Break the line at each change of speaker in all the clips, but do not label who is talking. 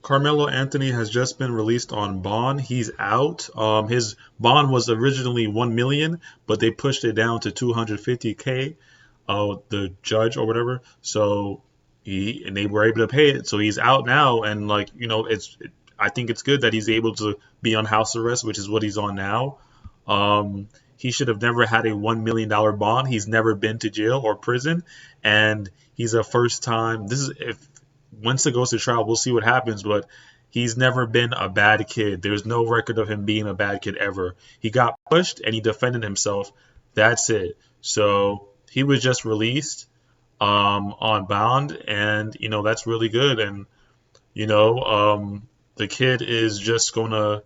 Carmelo Anthony has just been released on bond. He's out. His bond was originally 1 million, but they pushed it down to 250K. The judge or whatever. So they were able to pay it. So he's out now, and like I think it's good that he's able to be on house arrest, which is what he's on now. He should have never had a $1 million bond. He's never been to jail or prison, and he's a first time. This is if once it goes to trial, we'll see what happens. But he's never been a bad kid. There's no record of him being a bad kid ever. He got pushed and he defended himself. That's it. So he was just released on bond, and that's really good. And the kid is just gonna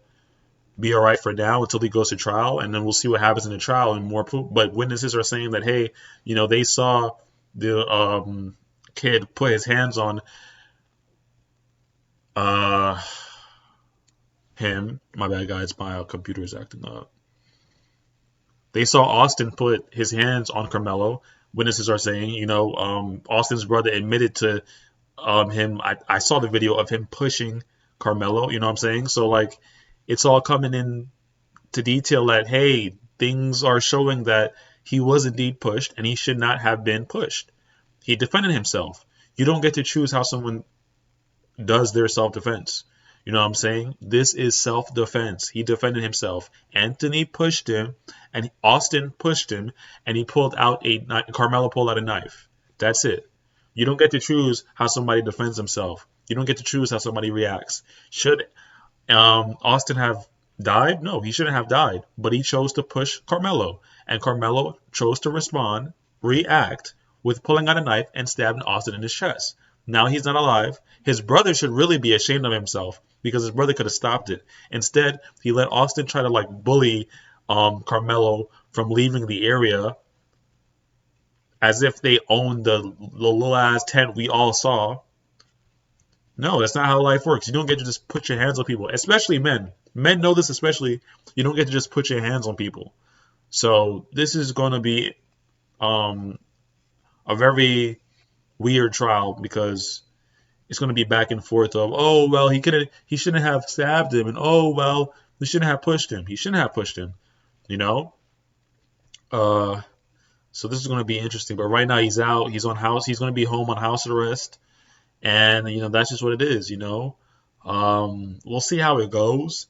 be all right for now until he goes to trial, and then we'll see what happens in the trial and more proof. But witnesses are saying that hey, they saw the kid put his hands on him. My bad, guys. My computer is acting up. They saw Austin put his hands on Carmelo. Witnesses are saying, Austin's brother admitted to him. I saw the video of him pushing Carmelo. You know what I'm saying? So like, it's all coming in to detail that hey, things are showing that he was indeed pushed and he should not have been pushed. He defended himself. You don't get to choose how someone does their self-defense. You know what I'm saying? This is self-defense. He defended himself. Anthony pushed him, and Austin pushed him, and he pulled out Carmelo pulled out a knife. That's it. You don't get to choose how somebody defends himself. You don't get to choose how somebody reacts. Should Austin have died? No, he shouldn't have died. But he chose to push Carmelo, and Carmelo chose to respond, react, with pulling out a knife and stabbing Austin in his chest. Now he's not alive. His brother should really be ashamed of himself because his brother could have stopped it. Instead, he let Austin try to bully Carmelo from leaving the area as if they owned the little ass tent we all saw. No, that's not how life works. You don't get to just put your hands on people, especially men. Men know this especially. You don't get to just put your hands on people. So this is going to be a very weird trial because it's going to be back and forth of, oh, well, he shouldn't have stabbed him, and oh, well, we shouldn't have pushed him. He shouldn't have pushed him, So this is going to be interesting. But right now he's out. He's going to be home on house arrest, and that's just what it is. We'll see how it goes,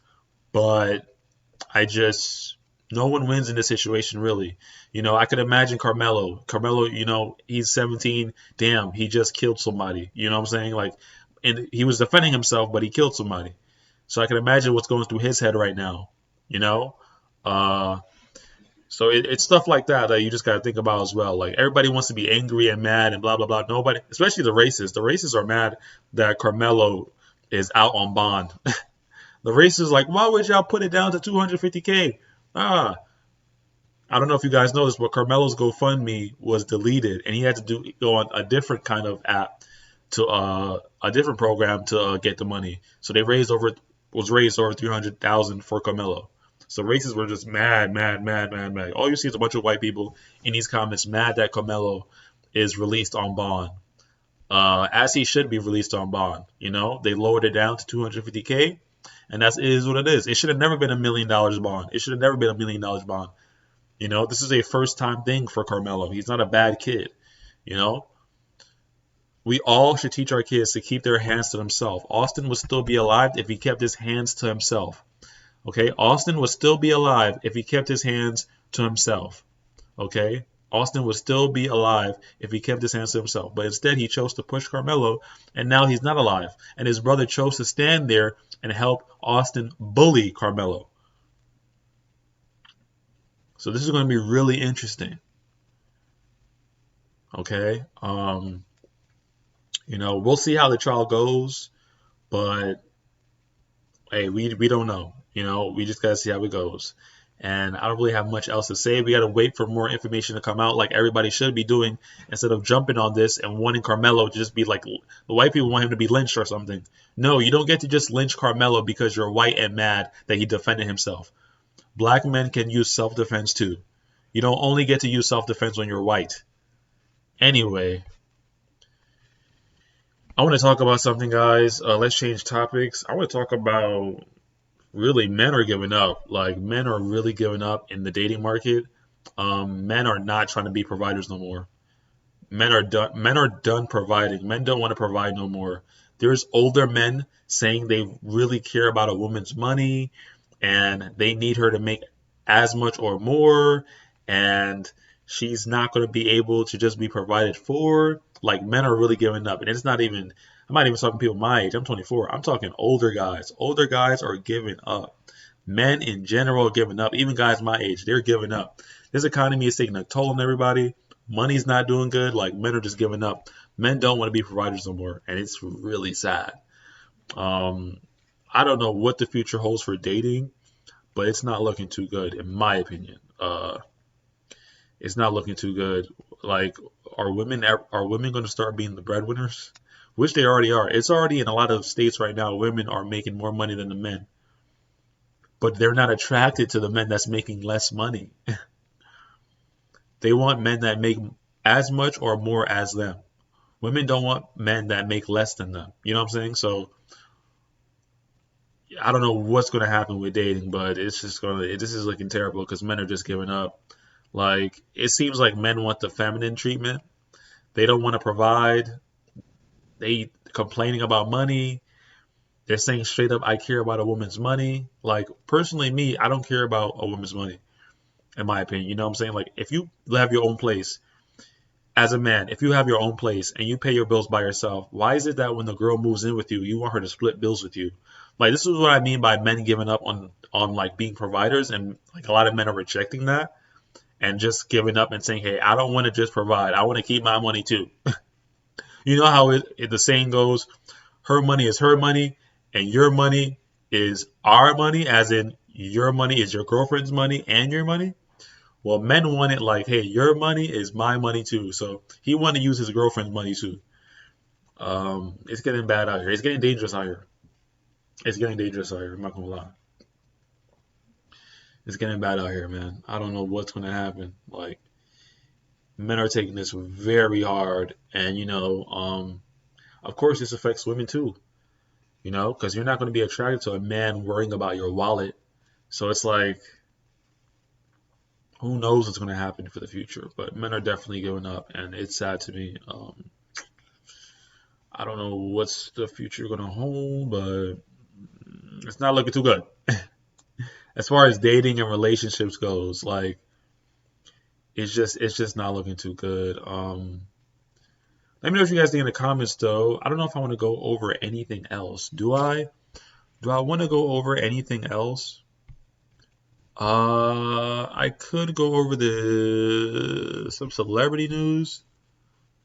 but no one wins in this situation, really. I could imagine Carmelo. He's 17. Damn, he just killed somebody. You know what I'm saying? And he was defending himself, but he killed somebody. So I can imagine what's going through his head right now. So it's stuff like that you just got to think about as well. Like, everybody wants to be angry and mad and blah, blah, blah. Nobody, especially the racists. The racists are mad that Carmelo is out on bond. The racists like, why would y'all put it down to 250K? I don't know if you guys know this, but Carmelo's GoFundMe was deleted, and he had to go on a different kind of app to a different program to get the money. So they raised over 300,000 for Carmelo. So racists were just mad. All you see is a bunch of white people in these comments mad that Carmelo is released on bond, as he should be released on bond. They lowered it down to 250K, and that is what it is. It should have never been $1 million bond. It should have never been $1 million bond. This is a first-time thing for Carmelo. He's not a bad kid. We all should teach our kids to keep their hands to themselves. Austin would still be alive if he kept his hands to himself. Okay? Austin would still be alive if he kept his hands to himself. Okay? Austin would still be alive if he kept his hands to himself. But instead, he chose to push Carmelo, and now he's not alive. And his brother chose to stand there and help Austin bully Carmelo. So this is going to be really interesting. Okay? We'll see how the trial goes, but hey, we don't know. We just got to see how it goes. And I don't really have much else to say. We got to wait for more information to come out like everybody should be doing, instead of jumping on this and wanting Carmelo to just be like, the white people want him to be lynched or something. No, you don't get to just lynch Carmelo because you're white and mad that he defended himself. Black men can use self-defense too. You don't only get to use self-defense when you're white. Anyway, I want to talk about something, guys. Let's change topics. I want to talk about really men are giving up. Like men are really giving up in the dating market. Men are not trying to be providers no more. Men are done. Men are done providing. Men don't want to provide no more. There's older men saying they really care about a woman's money and they need her to make as much or more, and she's not going to be able to just be provided for. Like men are really giving up, and it's not even. I'm not even talking people my age. I'm 24. I'm talking older guys. Older guys are giving up. Men in general are giving up. Even guys my age, they're giving up. This economy is taking a toll on everybody. Money's not doing good. Like men are just giving up. Men don't want to be providers no more, and it's really sad. Um, I don't know what the future holds for dating, but it's not looking too good, in my opinion. It's not looking too good. Like, are women going to start being the breadwinners? Which they already are. It's already in a lot of states right now. Women are making more money than the men, but they're not attracted to the men that's making less money. They want men that make as much or more as them. Women don't want men that make less than them. You know what I'm saying? So I don't know what's going to happen with dating, but it's just going to, this is looking terrible because men are just giving up. Like, it seems like men want the feminine treatment. They don't want to provide. They complaining about money. They're saying straight up, I care about a woman's money. Like, personally, me, I don't care about a woman's money, in my opinion. You know what I'm saying? Like, if you have your own place, as a man, if you have your own place and you pay your bills by yourself, why is it that when the girl moves in with you, you want her to split bills with you? Like this is what I mean by men giving up on like being providers, and like a lot of men are rejecting that and just giving up and saying, "Hey, I don't want to just provide. I want to keep my money too." You know how the saying goes, "Her money is her money, and your money is our money," as in your money is your girlfriend's money and your money. Well, men want it like, hey, your money is my money too. So he want to use his girlfriend's money too. It's getting bad out here. It's getting dangerous out here. It's getting dangerous out here. I'm not gonna lie. It's getting bad out here, man. I don't know what's gonna happen. Like men are taking this very hard, and of course, this affects women too. Because you're not gonna be attracted to a man worrying about your wallet. So it's like, who knows what's gonna happen for the future? But men are definitely giving up, and it's sad to me. I don't know what's the future gonna hold, but it's not looking too good. As far as dating and relationships goes, like it's just not looking too good. Let me know if you guys think in the comments though. I don't know if I want to go over anything else. Do I? Do I want to go over anything else? I could go over the some celebrity news.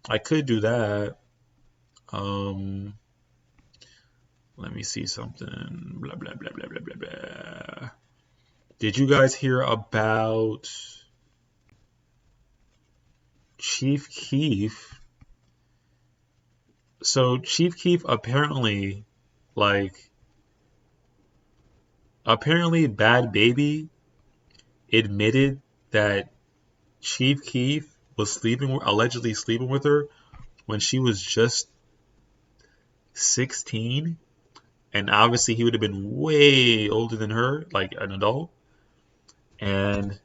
I could do that. Um, Let me see something. Blah blah blah blah blah blah blah. Did you guys hear about Chief Keef? So Chief Keef like apparently Bad Baby admitted that Chief Keef was allegedly sleeping with her when she was just 16, and obviously he would have been way older than her, like an adult. And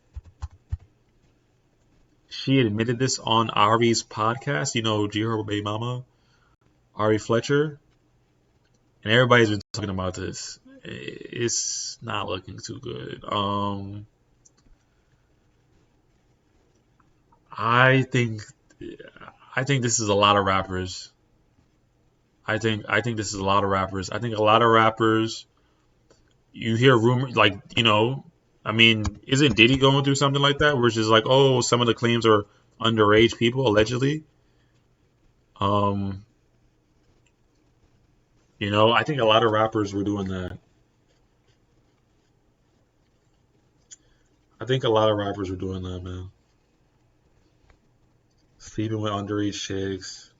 she admitted this on Ari's podcast. G Herbo Baby Mama, Ari Fletcher, and everybody's been talking about this. It's not looking too good. I think I think this is a lot of rappers. I think this is a lot of rappers. I think a lot of rappers. You hear rumors like I mean, isn't Diddy going through something like that, where it's just like, oh, some of the claims are underage people allegedly. Um, I think a lot of rappers were doing that. I think a lot of rappers were doing that, man. Sleeping with underage chicks,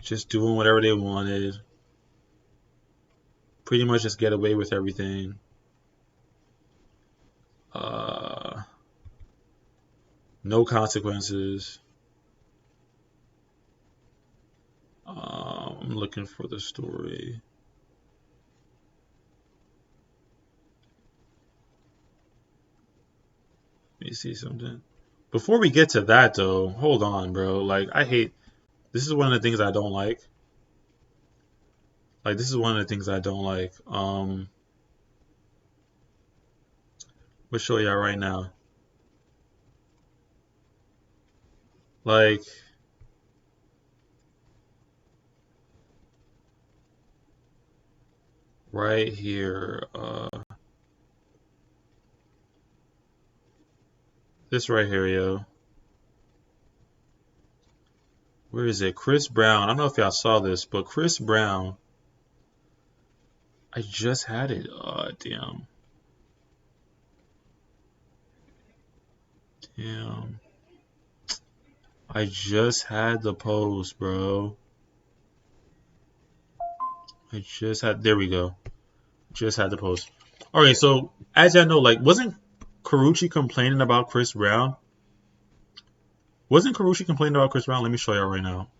just doing whatever they wanted, pretty much just get away with everything. Uh, no consequences. I'm looking for the story. Let me see something. Before we get to that, though, hold on, bro. Like, I hate. This is one of the things I don't like. Like, this is one of the things I don't like. We'll show y'all right now. Like, right here. This right here, yo. Where is it? Chris Brown. I don't know if y'all saw this, but Chris Brown. I just had it. Damn. Damn. I just had the post, bro. I just had. There we go. Just had the post. All right. So as y'all know, like, wasn't Carucci complaining about Chris Brown? Wasn't Carucci complaining about Chris Brown? Let me show y'all right now.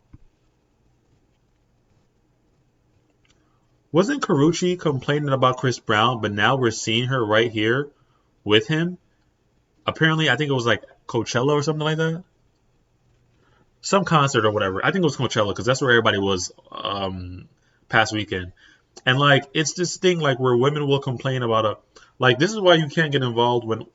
Wasn't Carucci complaining about Chris Brown? But now we're seeing her right here with him. Apparently, I think it was like Coachella or something like that. Some concert or whatever. I think it was Coachella because that's where everybody was past weekend. And like it's this thing like where women will complain about a like this is why you can't get involved when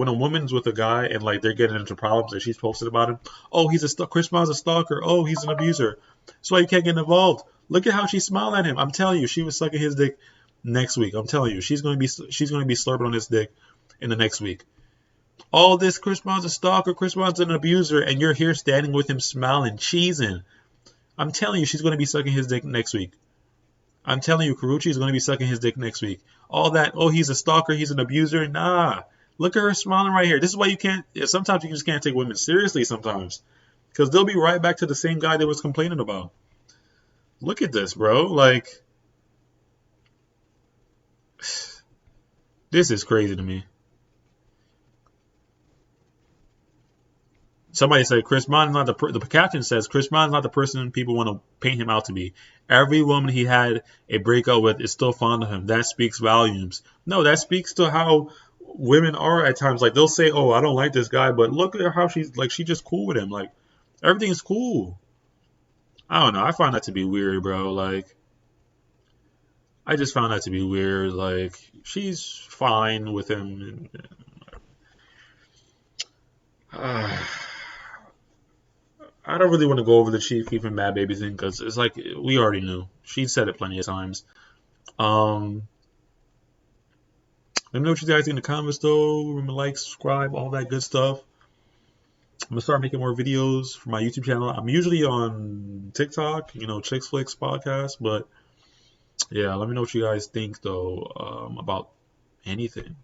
a woman's with a guy and like they're getting into problems and she's posted about him. Oh, Chris Brown's a stalker. Oh, he's an abuser. That's why you can't get involved. Look at how she smiled at him. I'm telling you, she was sucking his dick next week. I'm telling you, she's going to be slurping on his dick in the next week. All this Chris Brown's a stalker, Chris Brown's an abuser, and you're here standing with him smiling, cheesing. I'm telling you, she's going to be sucking his dick next week. I'm telling you, Carucci is going to be sucking his dick next week. All that, oh, he's a stalker, he's an abuser. Nah. Look at her smiling right here. This is why you can't, sometimes you just can't take women seriously sometimes. Because they'll be right back to the same guy they was complaining about. Look at this, bro. Like, this is crazy to me. Somebody said Chris Brown is not the caption says Chris Brown is not the person people want to paint him out to be. Every woman he had a breakup with is still fond of him. That speaks volumes. No, that speaks to how women are at times. Like they'll say, "Oh, I don't like this guy," but look at how she's just cool with him. Like everything's cool. I don't know. I find that to be weird, bro. Like I just found that to be weird. Like she's fine with him. I don't really want to go over the Chief keeping Mad Baby thing because it's like we already knew. She said it plenty of times. Let me know what you guys think in the comments though. Remember to like, subscribe, all that good stuff. I'm gonna start making more videos for my YouTube channel. I'm usually on TikTok, Chicks Flicks podcast, but yeah, let me know what you guys think though about anything.